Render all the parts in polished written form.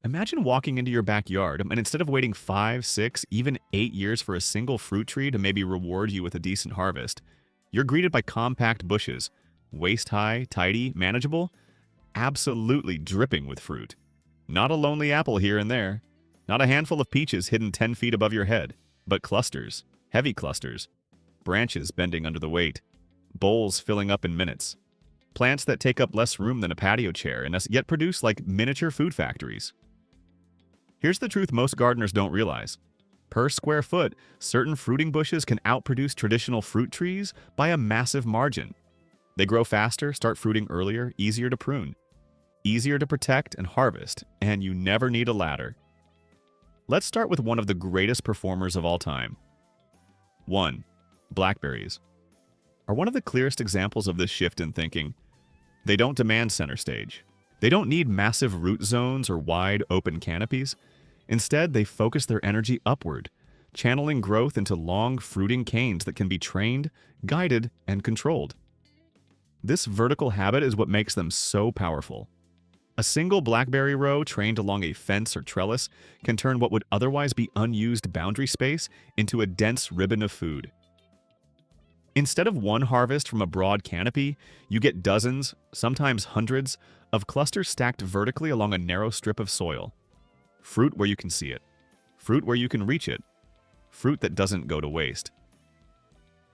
Imagine walking into your backyard and instead of waiting 5, 6, even 8 years for a single fruit tree to maybe reward you with a decent harvest, you're greeted by compact bushes, waist high, tidy, manageable, absolutely dripping with fruit. Not a lonely apple here and there, not a handful of peaches hidden 10 feet above your head, but clusters, heavy clusters, branches bending under the weight, bowls filling up in minutes, plants that take up less room than a patio chair and yet produce like miniature food factories. Here's the truth most gardeners don't realize. Per square foot, certain fruiting bushes can outproduce traditional fruit trees by a massive margin. They grow faster, start fruiting earlier, easier to prune, easier to protect and harvest, and you never need a ladder. Let's start with one of the greatest performers of all time. 1. Blackberries are one of the clearest examples of this shift in thinking. They don't demand center stage. They don't need massive root zones or wide, open canopies. Instead, they focus their energy upward, channeling growth into long, fruiting canes that can be trained, guided, and controlled. This vertical habit is what makes them so powerful. A single blackberry row trained along a fence or trellis can turn what would otherwise be unused boundary space into a dense ribbon of food. Instead of one harvest from a broad canopy, you get dozens, sometimes hundreds, of clusters stacked vertically along a narrow strip of soil. Fruit where you can see it. Fruit where you can reach it. Fruit that doesn't go to waste.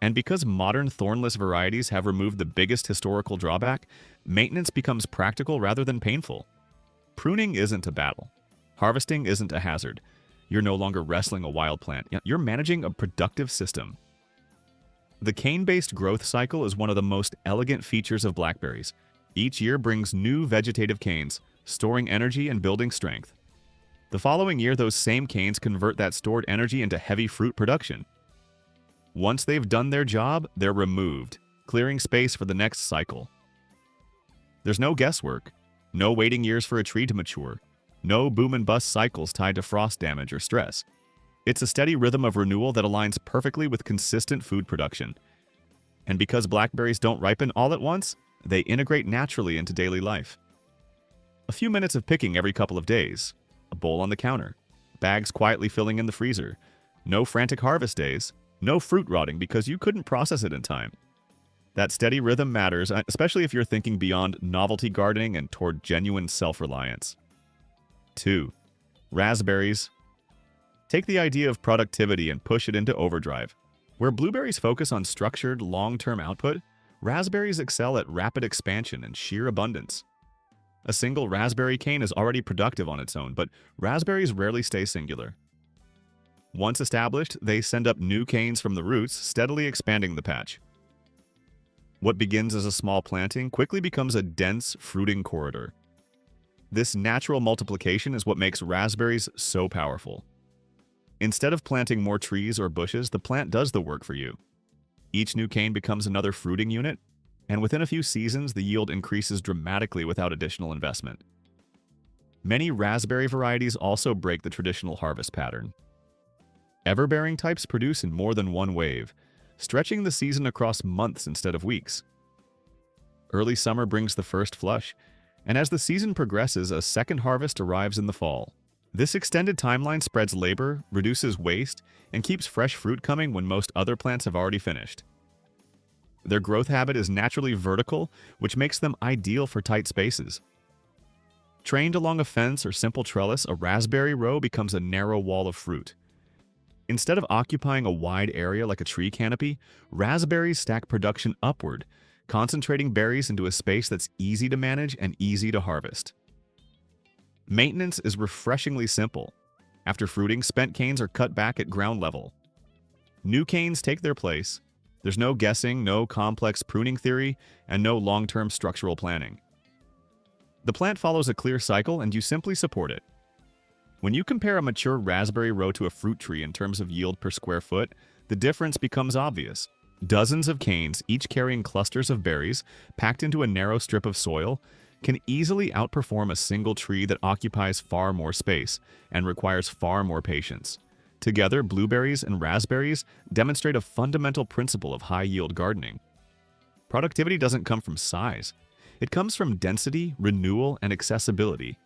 And because modern thornless varieties have removed the biggest historical drawback, maintenance becomes practical rather than painful. Pruning isn't a battle. Harvesting isn't a hazard. You're no longer wrestling a wild plant. You're managing a productive system. The cane-based growth cycle is one of the most elegant features of blackberries. Each year brings new vegetative canes, storing energy and building strength. The following year, those same canes convert that stored energy into heavy fruit production. Once they've done their job, they're removed, clearing space for the next cycle. There's no guesswork, no waiting years for a tree to mature, no boom and bust cycles tied to frost damage or stress. It's a steady rhythm of renewal that aligns perfectly with consistent food production. And because blackberries don't ripen all at once, they integrate naturally into daily life. A few minutes of picking every couple of days, a bowl on the counter, bags quietly filling in the freezer, no frantic harvest days, no fruit rotting because you couldn't process it in time. That steady rhythm matters, especially if you're thinking beyond novelty gardening and toward genuine self-reliance. 2. Raspberries. Take the idea of productivity and push it into overdrive. Where blueberries focus on structured, long-term output, raspberries excel at rapid expansion and sheer abundance. A single raspberry cane is already productive on its own, but raspberries rarely stay singular. Once established, they send up new canes from the roots, steadily expanding the patch. What begins as a small planting quickly becomes a dense, fruiting corridor. This natural multiplication is what makes raspberries so powerful. Instead of planting more trees or bushes, the plant does the work for you. Each new cane becomes another fruiting unit, and within a few seasons, the yield increases dramatically without additional investment. Many raspberry varieties also break the traditional harvest pattern. Everbearing types produce in more than one wave, stretching the season across months instead of weeks. Early summer brings the first flush, and as the season progresses, a second harvest arrives in the fall. This extended timeline spreads labor, reduces waste, and keeps fresh fruit coming when most other plants have already finished. Their growth habit is naturally vertical, which makes them ideal for tight spaces. Trained along a fence or simple trellis, a raspberry row becomes a narrow wall of fruit. Instead of occupying a wide area like a tree canopy, raspberries stack production upward, concentrating berries into a space that's easy to manage and easy to harvest. Maintenance is refreshingly simple. After fruiting, spent canes are cut back at ground level. New canes take their place. There's no guessing, no complex pruning theory, and no long-term structural planning. The plant follows a clear cycle, and you simply support it. When you compare a mature raspberry row to a fruit tree in terms of yield per square foot, the difference becomes obvious. Dozens of canes, each carrying clusters of berries, packed into a narrow strip of soil, can easily outperform a single tree that occupies far more space and requires far more patience. Together, blueberries and raspberries demonstrate a fundamental principle of high-yield gardening. Productivity doesn't come from size. It comes from density, renewal, and accessibility.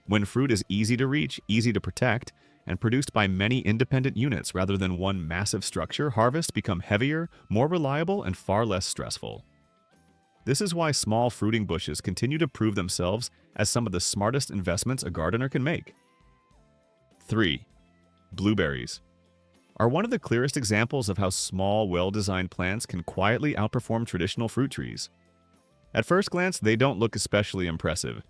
When fruit is easy to reach, easy to protect, and produced by many independent units rather than one massive structure, harvests become heavier, more reliable, and far less stressful. This is why small fruiting bushes continue to prove themselves as some of the smartest investments a gardener can make. 3. Blueberries are one of the clearest examples of how small, well-designed plants can quietly outperform traditional fruit trees. At first glance, they don't look especially impressive.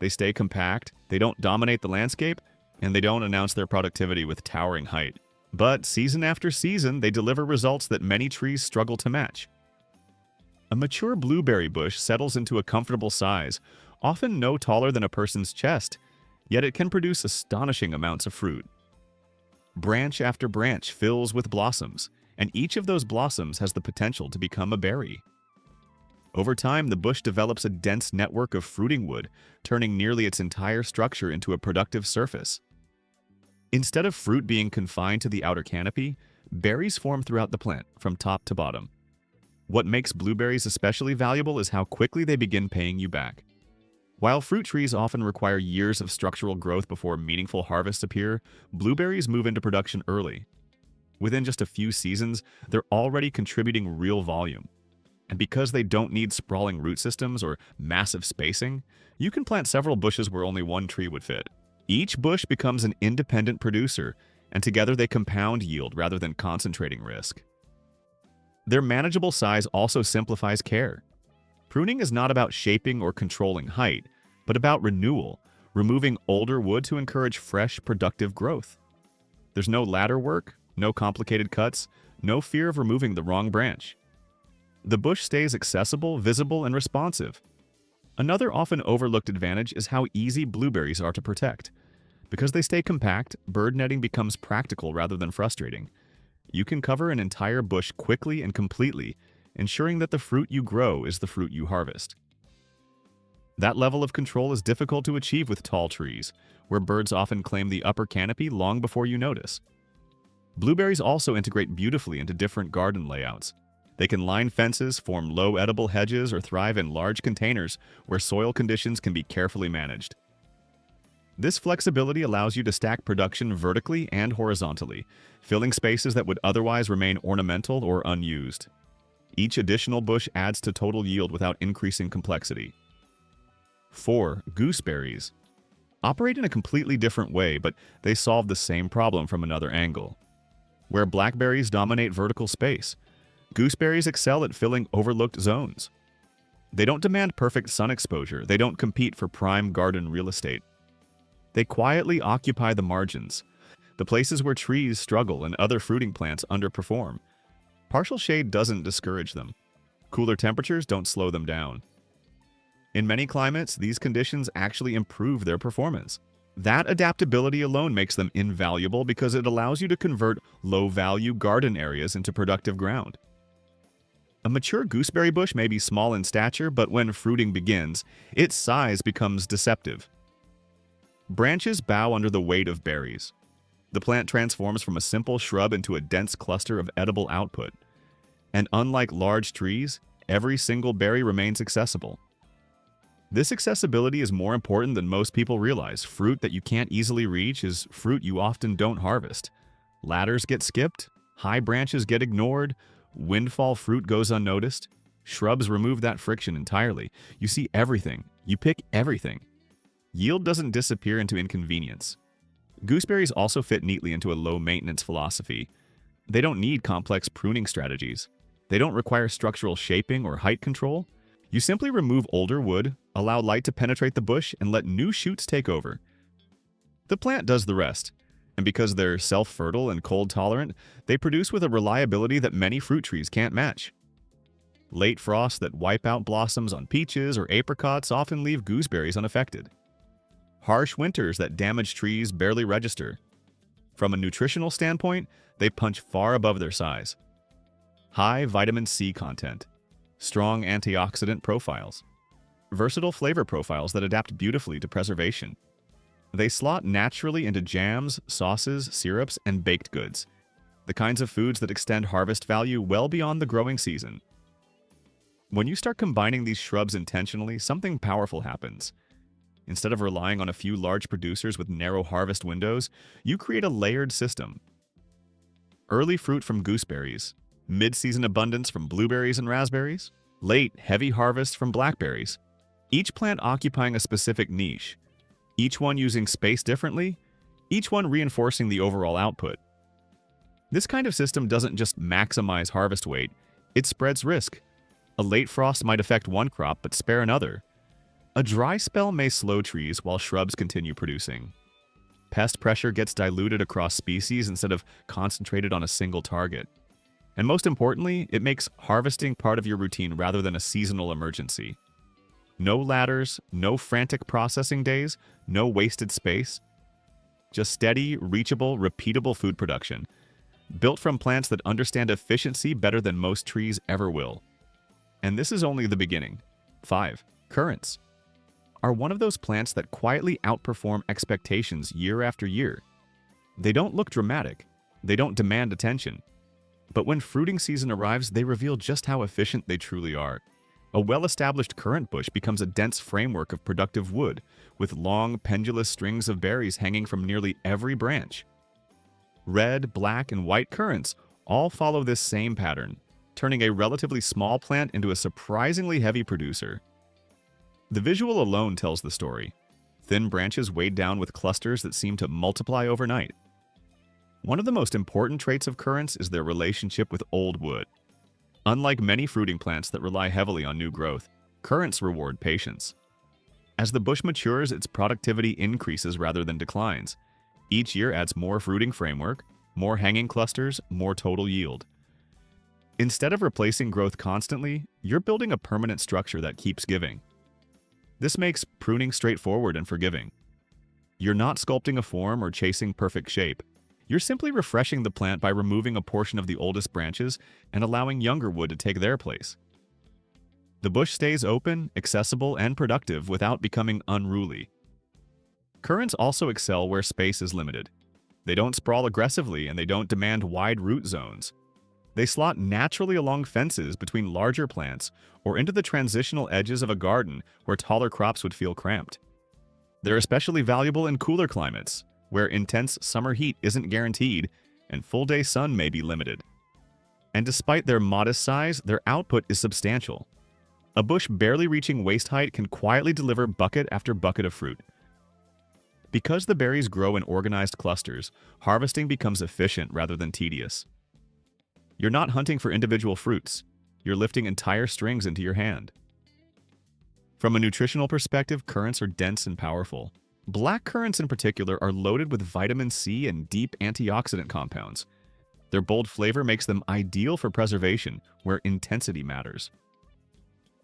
They stay compact, they don't dominate the landscape, and they don't announce their productivity with towering height. But season after season, they deliver results that many trees struggle to match. A mature blueberry bush settles into a comfortable size, often no taller than a person's chest, yet it can produce astonishing amounts of fruit. Branch after branch fills with blossoms, and each of those blossoms has the potential to become a berry. Over time, the bush develops a dense network of fruiting wood, turning nearly its entire structure into a productive surface. Instead of fruit being confined to the outer canopy, berries form throughout the plant, from top to bottom. What makes blueberries especially valuable is how quickly they begin paying you back. While fruit trees often require years of structural growth before meaningful harvests appear, blueberries move into production early. Within just a few seasons, they're already contributing real volume. And because they don't need sprawling root systems or massive spacing, you can plant several bushes where only one tree would fit. Each bush becomes an independent producer, and together they compound yield rather than concentrating risk. Their manageable size also simplifies care. Pruning is not about shaping or controlling height, but about renewal, removing older wood to encourage fresh, productive growth. There's no ladder work, no complicated cuts, no fear of removing the wrong branch. The bush stays accessible, visible, and responsive. Another often overlooked advantage is how easy blueberries are to protect. Because they stay compact, bird netting becomes practical rather than frustrating. You can cover an entire bush quickly and completely, ensuring that the fruit you grow is the fruit you harvest. That level of control is difficult to achieve with tall trees, where birds often claim the upper canopy long before you notice. Blueberries also integrate beautifully into different garden layouts. They can line fences, form low edible hedges, or thrive in large containers where soil conditions can be carefully managed. This flexibility allows you to stack production vertically and horizontally, filling spaces that would otherwise remain ornamental or unused. Each additional bush adds to total yield without increasing complexity. 4. Gooseberries operate in a completely different way, but they solve the same problem from another angle. Where blackberries dominate vertical space, gooseberries excel at filling overlooked zones. They don't demand perfect sun exposure. They don't compete for prime garden real estate. They quietly occupy the margins, the places where trees struggle and other fruiting plants underperform. Partial shade doesn't discourage them. Cooler temperatures don't slow them down. In many climates, these conditions actually improve their performance. That adaptability alone makes them invaluable because it allows you to convert low-value garden areas into productive ground. A mature gooseberry bush may be small in stature, but when fruiting begins, its size becomes deceptive. Branches bow under the weight of berries. The plant transforms from a simple shrub into a dense cluster of edible output. And unlike large trees, every single berry remains accessible. This accessibility is more important than most people realize. Fruit that you can't easily reach is fruit you often don't harvest. Ladders get skipped, high branches get ignored, windfall fruit goes unnoticed. Shrubs remove that friction entirely. You see everything. You pick everything. Yield doesn't disappear into inconvenience. Gooseberries also fit neatly into a low-maintenance philosophy. They don't need complex pruning strategies. They don't require structural shaping or height control. You simply remove older wood, allow light to penetrate the bush, and let new shoots take over. The plant does the rest, and because they're self-fertile and cold-tolerant, they produce with a reliability that many fruit trees can't match. Late frosts that wipe out blossoms on peaches or apricots often leave gooseberries unaffected. Harsh winters that damage trees barely register. From a nutritional standpoint, they punch far above their size. High vitamin C content, strong antioxidant profiles, versatile flavor profiles that adapt beautifully to preservation. They slot naturally into jams, sauces, syrups, and baked goods, the kinds of foods that extend harvest value well beyond the growing season. When you start combining these shrubs intentionally, something powerful happens. Instead of relying on a few large producers with narrow harvest windows, you create a layered system. Early fruit from gooseberries, mid-season abundance from blueberries and raspberries, late, heavy harvest from blackberries, each plant occupying a specific niche, each one using space differently, each one reinforcing the overall output. This kind of system doesn't just maximize harvest weight, it spreads risk. A late frost might affect one crop but spare another. A dry spell may slow trees while shrubs continue producing. Pest pressure gets diluted across species instead of concentrated on a single target. And most importantly, it makes harvesting part of your routine rather than a seasonal emergency. No ladders, no frantic processing days, no wasted space. Just steady, reachable, repeatable food production, built from plants that understand efficiency better than most trees ever will. And this is only the beginning. 5. Currants are one of those plants that quietly outperform expectations year after year. They don't look dramatic. They don't demand attention. But when fruiting season arrives, they reveal just how efficient they truly are. A well-established currant bush becomes a dense framework of productive wood, with long, pendulous strings of berries hanging from nearly every branch. Red, black, and white currants all follow this same pattern, turning a relatively small plant into a surprisingly heavy producer. The visual alone tells the story. Thin branches weighed down with clusters that seem to multiply overnight. One of the most important traits of currants is their relationship with old wood. Unlike many fruiting plants that rely heavily on new growth, currants reward patience. As the bush matures, its productivity increases rather than declines. Each year adds more fruiting framework, more hanging clusters, more total yield. Instead of replacing growth constantly, you're building a permanent structure that keeps giving. This makes pruning straightforward and forgiving. You're not sculpting a form or chasing perfect shape. You're simply refreshing the plant by removing a portion of the oldest branches and allowing younger wood to take their place. The bush stays open, accessible, and productive without becoming unruly. Currants also excel where space is limited. They don't sprawl aggressively and they don't demand wide root zones. They slot naturally along fences between larger plants or into the transitional edges of a garden where taller crops would feel cramped. They're especially valuable in cooler climates, where intense summer heat isn't guaranteed and full-day sun may be limited. And despite their modest size, their output is substantial. A bush barely reaching waist height can quietly deliver bucket after bucket of fruit. Because the berries grow in organized clusters, harvesting becomes efficient rather than tedious. You're not hunting for individual fruits. You're lifting entire strings into your hand. From a nutritional perspective, currants are dense and powerful. Black currants in particular are loaded with vitamin C and deep antioxidant compounds. Their bold flavor makes them ideal for preservation, where intensity matters.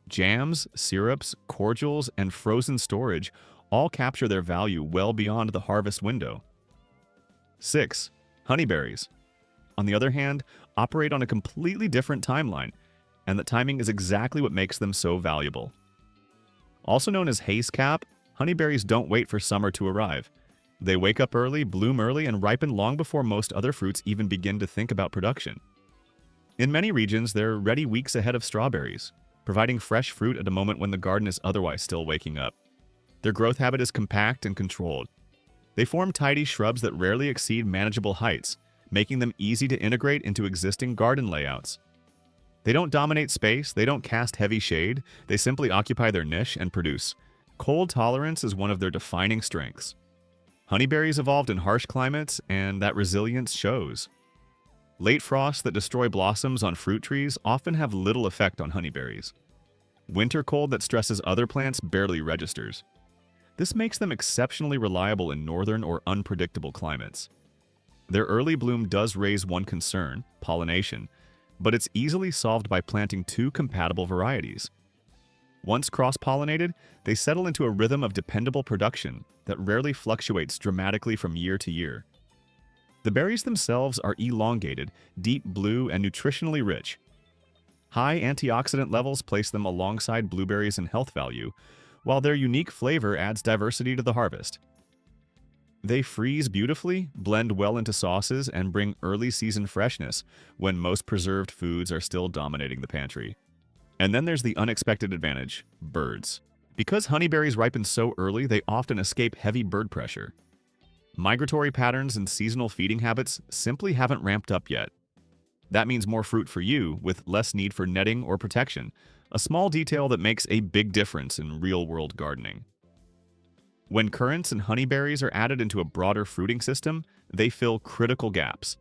Jams, syrups, cordials, and frozen storage all capture their value well beyond the harvest window. 6. Honeyberries, on the other hand, operate on a completely different timeline, and that timing is exactly what makes them so valuable. Also known as haze cap, honeyberries don't wait for summer to arrive. They wake up early, bloom early, and ripen long before most other fruits even begin to think about production. In many regions, they're ready weeks ahead of strawberries, providing fresh fruit at a moment when the garden is otherwise still waking up. Their growth habit is compact and controlled. They form tidy shrubs that rarely exceed manageable heights, making them easy to integrate into existing garden layouts. They don't dominate space, they don't cast heavy shade, they simply occupy their niche and produce. Cold tolerance is one of their defining strengths. Honeyberries evolved in harsh climates, and that resilience shows. Late frosts that destroy blossoms on fruit trees often have little effect on honeyberries. Winter cold that stresses other plants barely registers. This makes them exceptionally reliable in northern or unpredictable climates. Their early bloom does raise one concern, pollination, but it's easily solved by planting two compatible varieties. Once cross-pollinated, they settle into a rhythm of dependable production that rarely fluctuates dramatically from year to year. The berries themselves are elongated, deep blue, and nutritionally rich. High antioxidant levels place them alongside blueberries in health value, while their unique flavor adds diversity to the harvest. They freeze beautifully, blend well into sauces, and bring early season freshness when most preserved foods are still dominating the pantry. And then there's the unexpected advantage: birds. Because honeyberries ripen so early, they often escape heavy bird pressure. Migratory patterns and seasonal feeding habits simply haven't ramped up yet. That means more fruit for you, with less need for netting or protection, a small detail that makes a big difference in real-world gardening. When currants and honeyberries are added into a broader fruiting system, they fill critical gaps.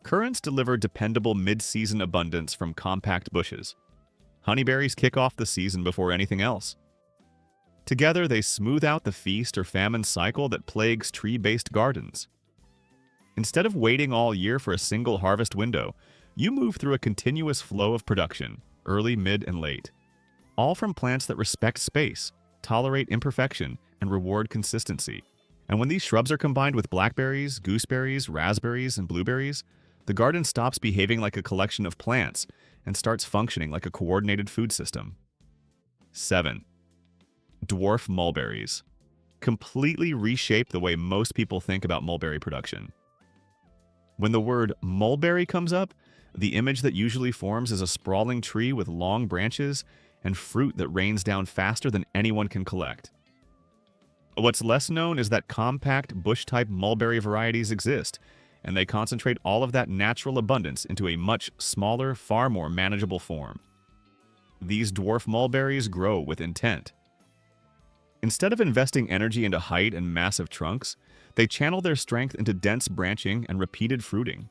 Currants deliver dependable mid-season abundance from compact bushes. Honeyberries kick off the season before anything else. Together, they smooth out the feast or famine cycle that plagues tree-based gardens. Instead of waiting all year for a single harvest window, you move through a continuous flow of production, early, mid, and late. All from plants that respect space, tolerate imperfection, and reward consistency. And when these shrubs are combined with blackberries, gooseberries, raspberries, and blueberries, the garden stops behaving like a collection of plants and starts functioning like a coordinated food system. 7. Dwarf mulberries. Completely reshape the way most people think about mulberry production. When the word mulberry comes up, the image that usually forms is a sprawling tree with long branches and fruit that rains down faster than anyone can collect. What's less known is that compact bush-type mulberry varieties exist, and they concentrate all of that natural abundance into a much smaller, far more manageable form. These dwarf mulberries grow with intent. Instead of investing energy into height and massive trunks, they channel their strength into dense branching and repeated fruiting.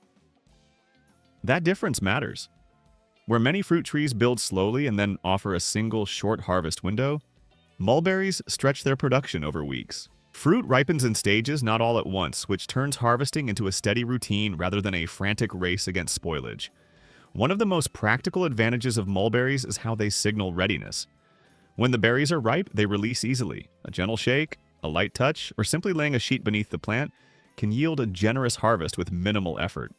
That difference matters. Where many fruit trees build slowly and then offer a single short harvest window, mulberries stretch their production over weeks. Fruit ripens in stages, not all at once, which turns harvesting into a steady routine rather than a frantic race against spoilage. One of the most practical advantages of mulberries is how they signal readiness. When the berries are ripe, they release easily. A gentle shake, a light touch, or simply laying a sheet beneath the plant can yield a generous harvest with minimal effort.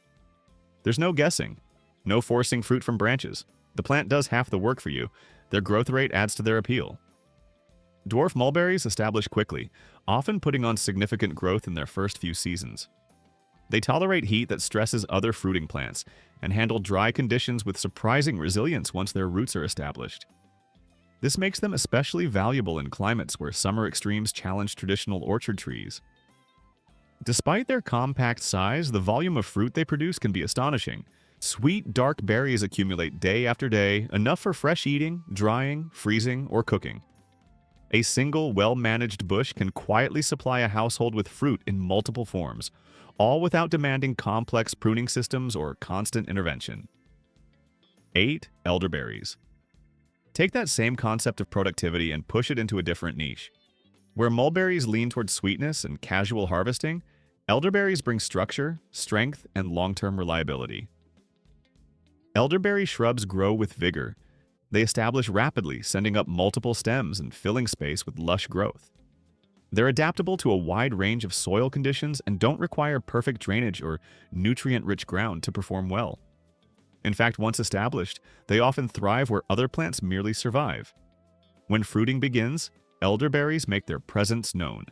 There's no guessing, no forcing fruit from branches. The plant does half the work for you. Their growth rate adds to their appeal. Dwarf mulberries establish quickly, often putting on significant growth in their first few seasons. They tolerate heat that stresses other fruiting plants and handle dry conditions with surprising resilience once their roots are established. This makes them especially valuable in climates where summer extremes challenge traditional orchard trees. Despite their compact size, the volume of fruit they produce can be astonishing. Sweet, dark berries accumulate day after day, enough for fresh eating, drying, freezing, or cooking. A single, well-managed bush can quietly supply a household with fruit in multiple forms, all without demanding complex pruning systems or constant intervention. 8. Elderberries. Take that same concept of productivity and push it into a different niche. Where mulberries lean towards sweetness and casual harvesting, elderberries bring structure, strength, and long-term reliability. Elderberry shrubs grow with vigor. They establish rapidly, sending up multiple stems and filling space with lush growth. They're adaptable to a wide range of soil conditions and don't require perfect drainage or nutrient-rich ground to perform well. In fact, once established, they often thrive where other plants merely survive. When fruiting begins, elderberries make their presence known.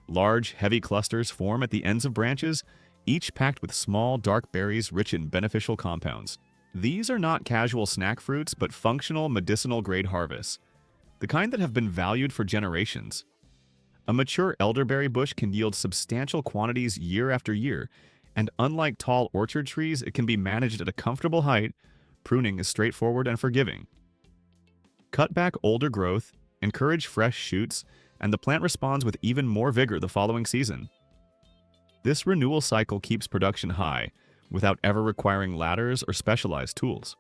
Large, heavy clusters form at the ends of branches, each packed with small, dark berries rich in beneficial compounds. These are not casual snack fruits, but functional, medicinal-grade harvests, the kind that have been valued for generations. A mature elderberry bush can yield substantial quantities year after year, and unlike tall orchard trees, it can be managed at a comfortable height. Pruning is straightforward and forgiving. Cut back older growth, encourage fresh shoots, and the plant responds with even more vigor the following season. This renewal cycle keeps production high, without ever requiring ladders or specialized tools.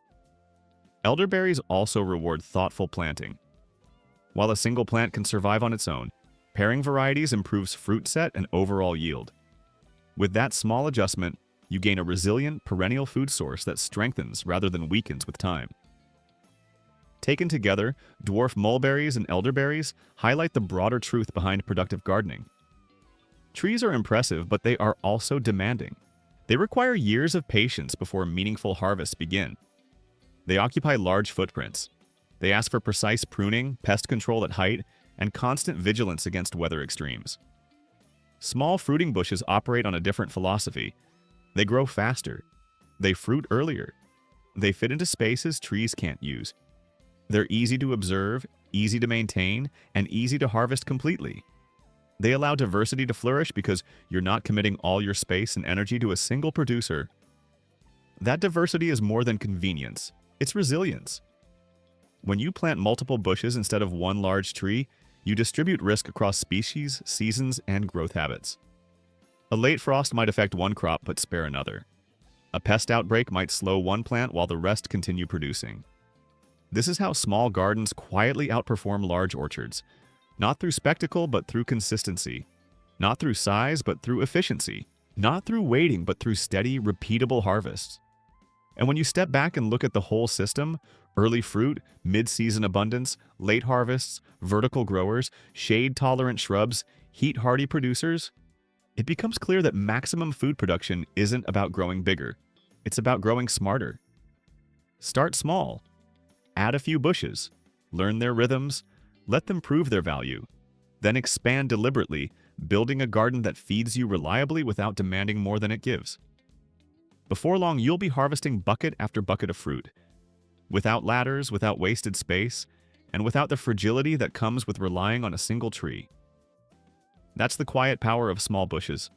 Elderberries also reward thoughtful planting. While a single plant can survive on its own, pairing varieties improves fruit set and overall yield. With that small adjustment, you gain a resilient, perennial food source that strengthens rather than weakens with time. Taken together, dwarf mulberries and elderberries highlight the broader truth behind productive gardening. Trees are impressive, but they are also demanding. They require years of patience before meaningful harvests begin. They occupy large footprints. They ask for precise pruning, pest control at height, and constant vigilance against weather extremes. Small fruiting bushes operate on a different philosophy. They grow faster. They fruit earlier. They fit into spaces trees can't use. They're easy to observe, easy to maintain, and easy to harvest completely. They allow diversity to flourish because you're not committing all your space and energy to a single producer. That diversity is more than convenience, it's resilience. When you plant multiple bushes instead of one large tree, you distribute risk across species, seasons, and growth habits. A late frost might affect one crop but spare another. A pest outbreak might slow one plant while the rest continue producing. This is how small gardens quietly outperform large orchards. Not through spectacle, but through consistency. Not through size, but through efficiency. Not through waiting, but through steady, repeatable harvests. And when you step back and look at the whole system, early fruit, mid-season abundance, late harvests, vertical growers, shade-tolerant shrubs, heat-hardy producers, it becomes clear that maximum food production isn't about growing bigger. It's about growing smarter. Start small. Add a few bushes. Learn their rhythms. Let them prove their value. Then expand deliberately, building a garden that feeds you reliably without demanding more than it gives. Before long, you'll be harvesting bucket after bucket of fruit. Without ladders, without wasted space, and without the fragility that comes with relying on a single tree. That's the quiet power of small bushes.